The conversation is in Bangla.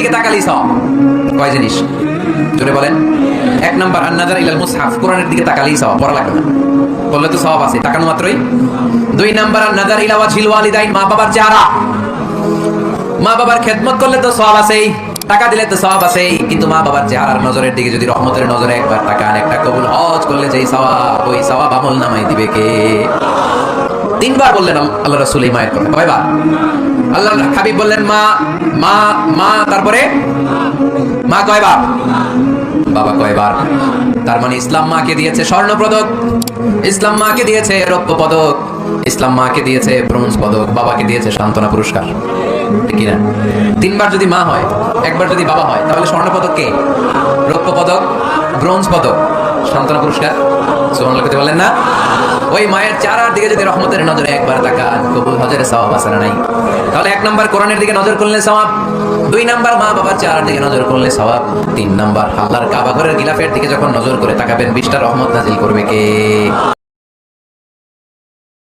দিকে তাকালেই সওয়াব। কয় জিনিস জোরে বলেন? এক নাম্বার আন-নাযার ইলাল মুসহাফ, কোরআনের দিকে তাকালেই সওয়াব, পড়া লাগবে না, বললে তো সওয়াব আছে তাকানো মাত্রই। দুই নাম্বার আন-নাযার ইলা ওয়াজহিল ওয়ালিদাইন, মা বাবার চেহারা, মা বাবার খেদমত করলে তো সওয়াব আছেই, টাকা দিলে তো সওয়াব আছেই, কিন্তু মা বাবার চেহারার নজরের দিকে যদি রহমতের নজরে একবার তাকান, একটা কবুল হজ করলে যেই সওয়াব, ওই সওয়াব আমল নামাই দিবে কে? তিনবার বললেন আল্লাহ রাসূল এই মায়ের কথা। কয়বার? আল্লাহর হাবিব বললেন মা মা মা, তারপরে মা কয়বার? বাবা কয়বার? তার মানে ইসলাম মাকে দিয়েছে স্বর্ণ পদক, ইসলাম মাকে দিয়েছে রৌপ্য পদক, ইসলাম মাকে দিয়েছে ব্রোঞ্জ পদক, বাবাকে দিয়েছে সান্ত্বনা পুরস্কার, ঠিক না? তিনবার যদি মা হয়, একবার যদি বাবা হয়, তাহলে স্বর্ণ পদক কে? রৌপ্য পদক, ব্রোঞ্জ পদক, সান্ত্বনা পুরস্কার। সুবহানাল্লাহ করতে বলেন না? ওই মায়ের চেহারার দিকে যদি রহমতের নজরে একবার তাকান, কবুল হজের সওয়াব আছে না নাই? তাহলে এক নাম্বার কোরআনের দিকে নজর করলে সওয়াব, দুই নাম্বার মা বাবার চেহারার দিকে নজর করলে সওয়াব, তিন নাম্বার আল্লাহর কাবা ঘরের গিলাফের দিকে যখন নজর করে তাকাবেন 20টা রহমত নাজিল করবে কে?